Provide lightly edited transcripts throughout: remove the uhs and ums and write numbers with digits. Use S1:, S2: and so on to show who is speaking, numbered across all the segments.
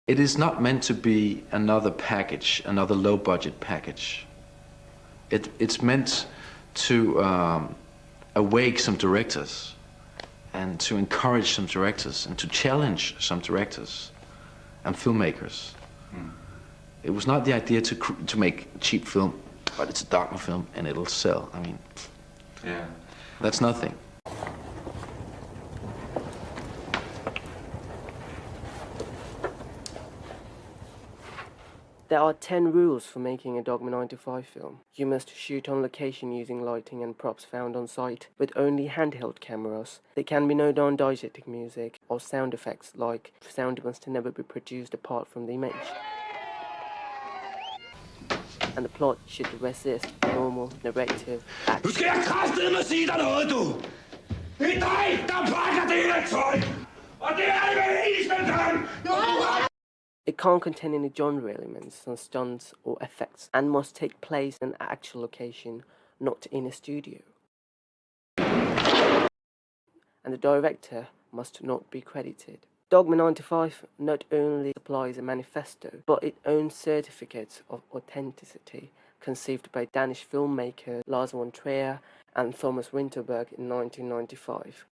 S1: It is not meant to be another package, another low-budget package. It's meant to awake some directors and to encourage some directors and to challenge some directors and filmmakers. It was not the idea to make a cheap film, but it's a dogma film and it'll sell. I mean, yeah, that's nothing.
S2: There are 10 rules for making a Dogma 95 film. You must shoot on location using lighting and props found on site, with only handheld cameras. There can be no non-diegetic music or sound effects, like sound must never be produced apart from the image. And the plot should resist normal narrative action.
S3: Du skal jeg kraftedeme sige dig noget, du! Det er dig, der pakker det her tøj! Og det er det med isbælteren!
S2: It can't contain any genre elements, stunts or effects, and must take place in an actual location, not in a studio. And the director must not be credited. Dogma 95 not only supplies a manifesto, but it owns certificates of authenticity conceived by Danish filmmakers Lars von Trier and Thomas Winterberg in 1995.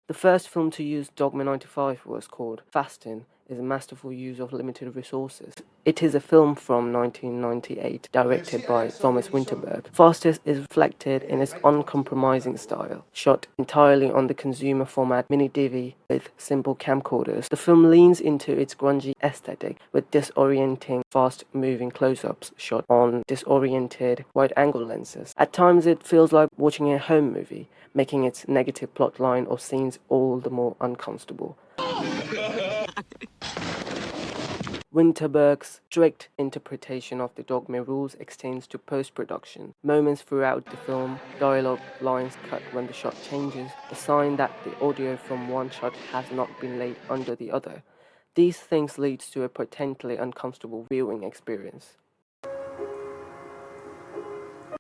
S2: The first film to use Dogma 95 was called Fasten, is a masterful use of limited resources. It is a film from 1998, directed by Thomas Winterberg. Fasten is reflected in its uncompromising style, shot entirely on the consumer format mini-DV with simple camcorders. The film leans into its grungy aesthetic with disorienting, fast-moving close-ups shot on disoriented wide-angle lenses. At times it feels like watching a home movie, making its negative plotline or scenes all the more uncomfortable. Winterberg's strict interpretation of the Dogma rules extends to post-production. Moments throughout the film, dialogue lines cut when the shot changes, a sign that the audio from one shot has not been laid under the other. These things lead to a potentially uncomfortable viewing experience.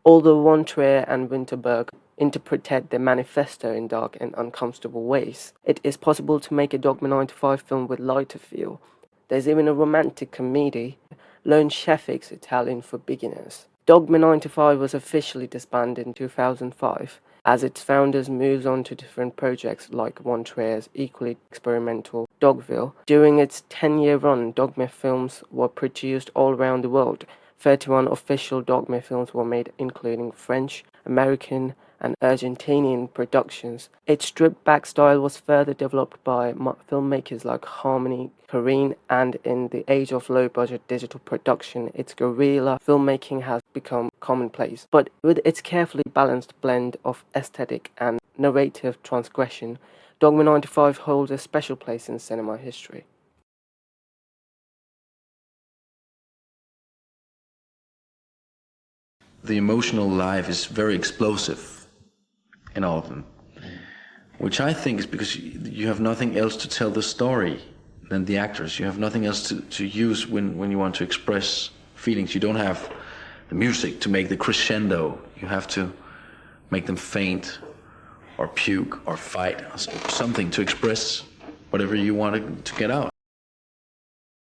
S2: Although von Trier and Winterberg interpreted the manifesto in dark and uncomfortable ways, it is possible to make a Dogma 95 film with lighter feel. There's even a romantic comedy, Lone Sheffick's Italian for Beginners. Dogma 95 was officially disbanded in 2005, as its founders moved on to different projects like von Trier's equally experimental Dogville. During its 10-year run, Dogma films were produced all around the world. 31 official Dogma films were made, including French, American, and Argentinian productions. Its stripped-back style was further developed by filmmakers like Harmony Korine, and in the age of low-budget digital production, its guerrilla filmmaking has become commonplace. But with its carefully balanced blend of aesthetic and narrative transgression, Dogma 95 holds a special place in cinema history.
S1: The emotional life is very explosive in all of them, which I think is because you have nothing else to tell the story than the actors. You have nothing else to use when you want to express feelings. You don't have the music to make the crescendo. You have to make them faint or puke or fight, or something to express whatever you want to get out.